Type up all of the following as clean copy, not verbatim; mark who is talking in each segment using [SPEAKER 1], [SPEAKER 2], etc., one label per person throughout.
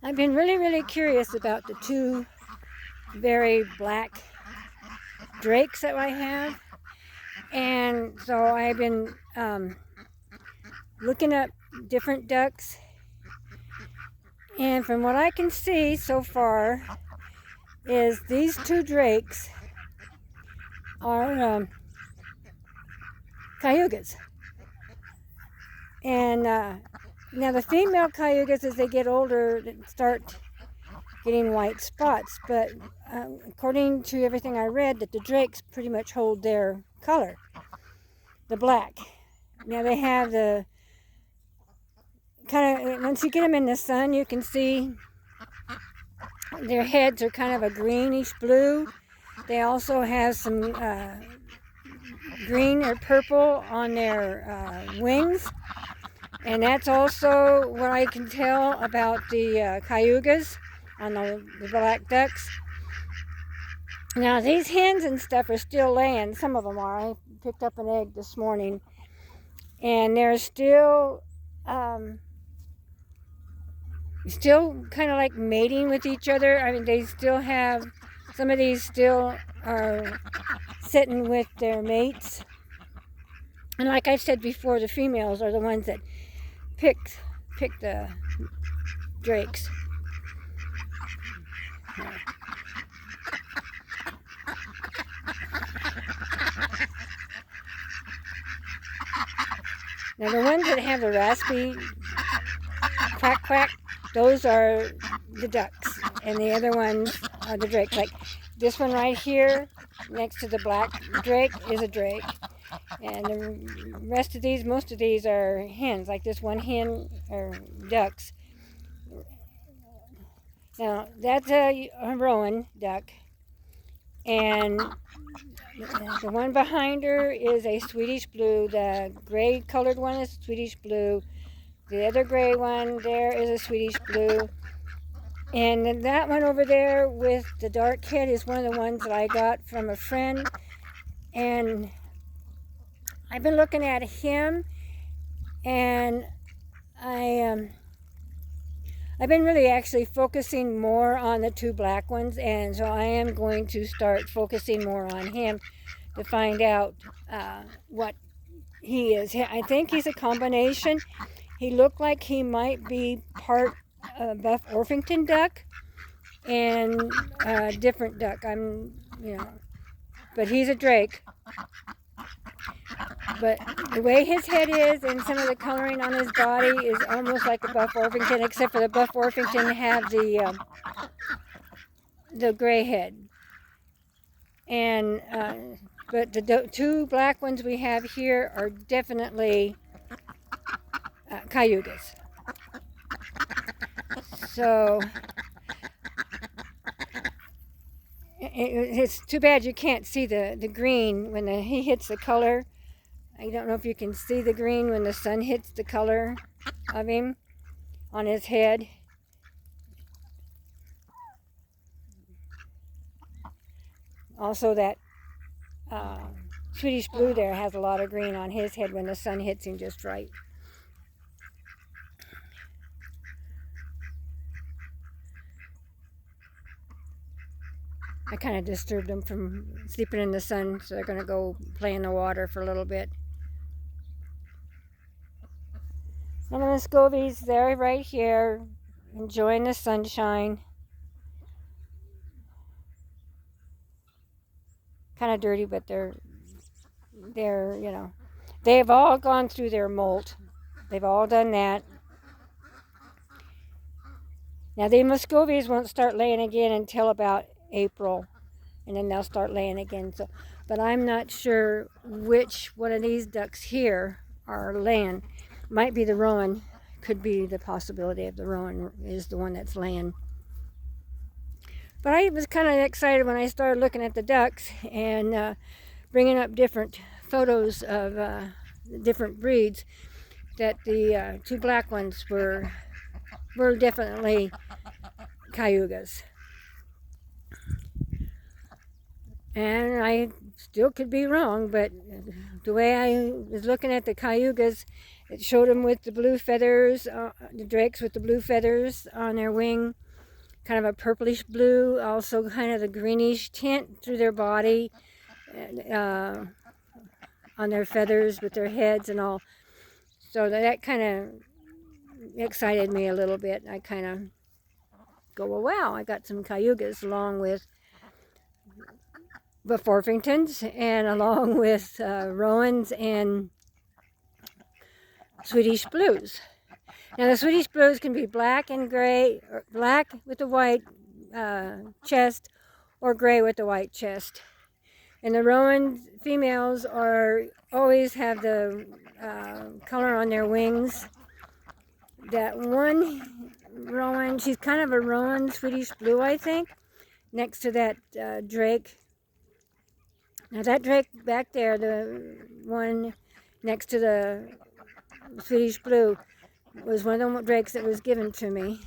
[SPEAKER 1] I've been really curious about the two very black drakes that I have, and so I've been looking up different ducks, and from what I can see so far is these two drakes are cayugas. And now the female cayugas, as they get older, start getting white spots, but according to everything I read, that the drakes pretty much hold their color, the black. Now they have the kind of, once you get them in the sun, you can see their heads are kind of a greenish blue. They also have some green or purple on their wings, and that's also what I can tell about the cayugas on the black ducks. Now these hens and stuff are still laying. Some of them are. I picked up an egg this morning, and they're still kind of like mating with each other. I mean, they still have, some of these still are sitting with their mates. And like I said before, the females are the ones that pick the drakes. Now the ones that have the raspy quack quack, those are the ducks, and the other ones are the drakes. Like this one right here, next to the black drake, is a drake, and the rest of these, most of these are hens. Like this one hen are ducks. Now that's a rowan duck, and the one behind her is a Swedish blue. The gray colored one is Swedish blue. The other gray one there is a Swedish blue. And that one over there with the dark head is one of the ones that I got from a friend. And I've been looking at him, and I've been really actually focusing more on the two black ones, and so I am going to start focusing more on him to find out what he is. I think he's a combination. He looked like he might be part Buff Orpington duck and a different duck. But he's a drake. But the way his head is and some of the coloring on his body is almost like a Buff Orpington, except for the Buff Orpington have the gray head. And but the two black ones we have here are definitely cayugas. So it's too bad you can't see the green when he hits the color. I don't know if you can see the green when the sun hits the color of him on his head. Also that Swedish blue there has a lot of green on his head when the sun hits him just right. I kind of disturbed them from sleeping in the sun, so they're going to go play in the water for a little bit. And the Muscovies, they're right here, enjoying the sunshine. Kind of dirty, but they're they've all gone through their molt. They've all done that. Now the Muscovies won't start laying again until about April, and then they'll start laying again. So, but I'm not sure which one of these ducks here are laying. Might be the rowan. Could be the possibility of the rowan is the one that's laying. But I was kind of excited when I started looking at the ducks and bringing up different photos of different breeds, that the two black ones were definitely cayugas. And I still could be wrong, but the way I was looking at the cayugas It showed them with the blue feathers, the drakes with the blue feathers on their wing, kind of a purplish blue, also kind of the greenish tint through their body, on their feathers with their heads and all. So that kind of excited me a little bit. I kind of go, well, wow, I got some cayugas along with the Forfingtons and along with Rowans and Swedish Blues. Now the Swedish Blues can be black and gray, or black with a white chest, or gray with a white chest. And the Rowan females always have the color on their wings. That one Rowan, she's kind of a Rowan Swedish Blue, I think, next to that drake. Now that drake back there, the one next to the Swedish Blue, was one of the drakes that was given to me.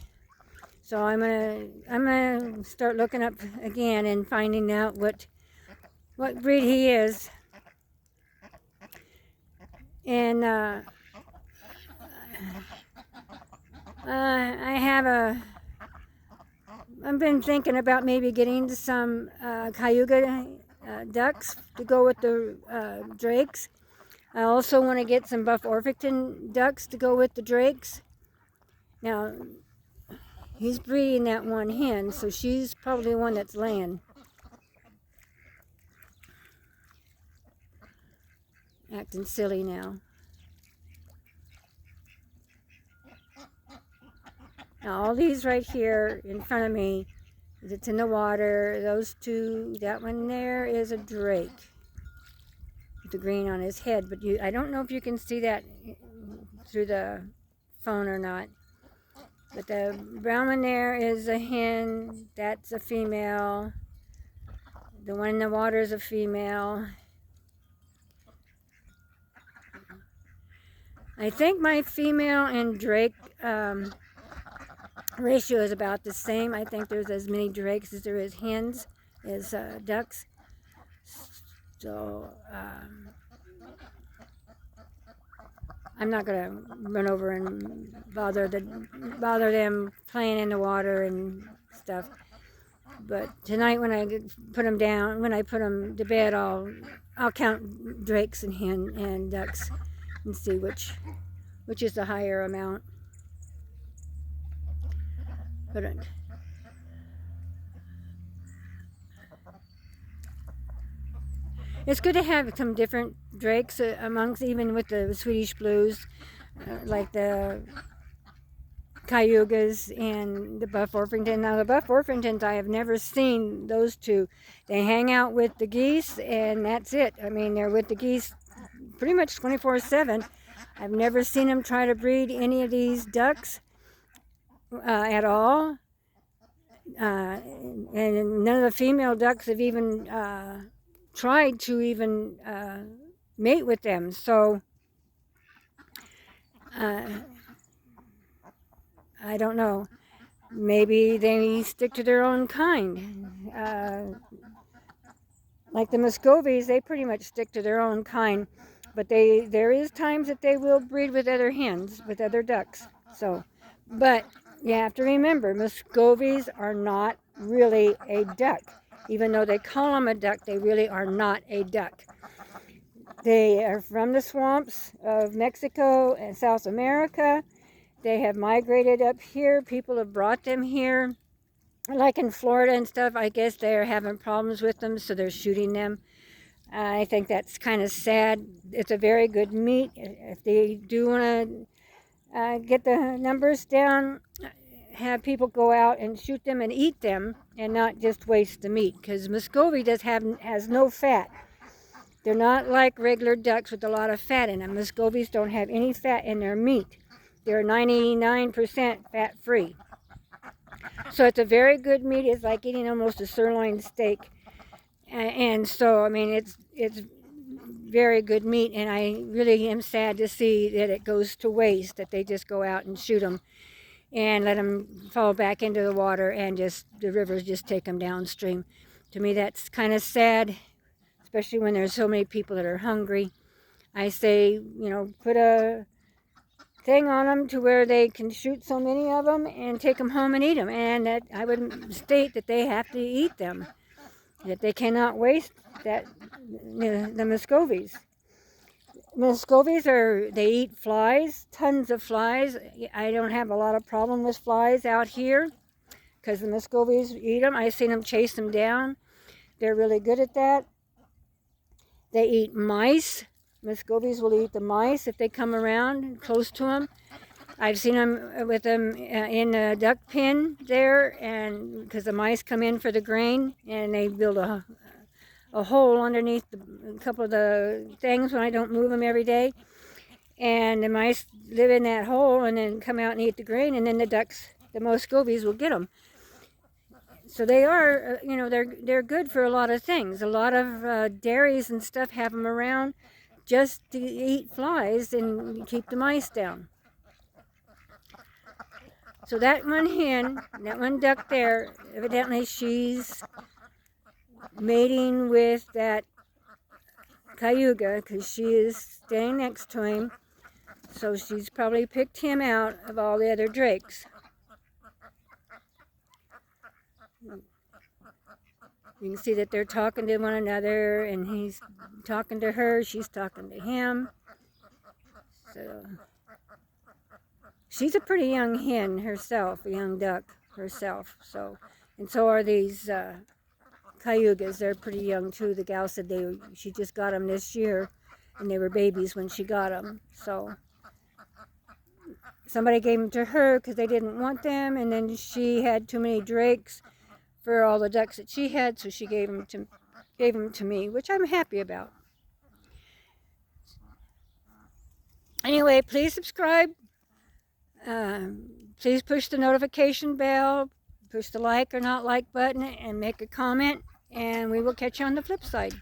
[SPEAKER 1] So I'm gonna start looking up again and finding out what breed he is. And I've been thinking about maybe getting some Cayuga ducks to go with the drakes. I also want to get some Buff Orpington ducks to go with the drakes. Now, he's breeding that one hen, so she's probably the one that's laying. Acting silly now. Now, all these right here in front of me, that's in the water, those two, that one there is a drake with the green on his head, but I don't know if you can see that through the phone or not. But the brown one there is a hen, that's a female. The one in the water is a female. I think my female and drake ratio is about the same. I think there's as many drakes as there is hens, as ducks. So I'm not gonna run over and bother them playing in the water and stuff. But tonight, when I put them down, when I put them to bed, I'll count drakes and hen and ducks and see which is the higher amount. But it's good to have some different drakes amongst, even with the Swedish Blues, like the Cayugas and the Buff Orpington. Now the Buff Orpingtons, I have never seen those two. They hang out with the geese and that's it. I mean, they're with the geese pretty much 24/7. I've never seen them try to breed any of these ducks at all. And none of the female ducks have even tried to even mate with them. So I don't know. Maybe they stick to their own kind. Like the Muscovies, they pretty much stick to their own kind. But there is times that they will breed with other hens, with other ducks. So, but you have to remember, Muscovies are not really a duck. Even though they call them a duck, they really are not a duck. They are from the swamps of Mexico and South America. They have migrated up here. People have brought them here. Like in Florida and stuff, I guess they're having problems with them, so they're shooting them. I think that's kind of sad. It's a very good meat. If they do want to get the numbers down, have people go out and shoot them and eat them and not just waste the meat, because Muscovy has no fat. They're not like regular ducks with a lot of fat in them. Muscovies don't have any fat in their meat. They're 99% fat free. So it's a very good meat. It's like eating almost a sirloin steak. And so, I mean, it's very good meat, and I really am sad to see that it goes to waste, that they just go out and shoot them and let them fall back into the water, and just the rivers just take them downstream. To me, that's kind of sad, especially when there's so many people that are hungry. I say, put a thing on them to where they can shoot so many of them and take them home and eat them. And that I would state that they have to eat them, that they cannot waste that the Muscovies. Muscovies they eat flies, tons of flies. I don't have a lot of problem with flies out here because the Muscovies eat them. I've seen them chase them down. They're really good at that. They eat mice. Muscovies will eat the mice if they come around close to them. I've seen them with them in a duck pen there, and because the mice come in for the grain, and they build a hole underneath a couple of the things when I don't move them every day, and the mice live in that hole and then come out and eat the grain, and then the ducks, the Muscovies, will get them. So they are, they're good for a lot of things. A lot of dairies and stuff have them around just to eat flies and keep the mice down. So that one hen, that one duck there, evidently she's mating with that Cayuga because she is staying next to him. So she's probably picked him out of all the other drakes. You can see that they're talking to one another, and he's talking to her, she's talking to him. So she's a pretty young hen herself, a young duck herself. And so are these Cayugas. They're pretty young too. The gal said she just got them this year, and they were babies when she got them. So somebody gave them to her because they didn't want them, and then she had too many drakes for all the ducks that she had, so she gave them to me, which I'm happy about. Anyway, please subscribe. Please push the notification bell, push the like or not like button, and make a comment, and we will catch you on the flip side.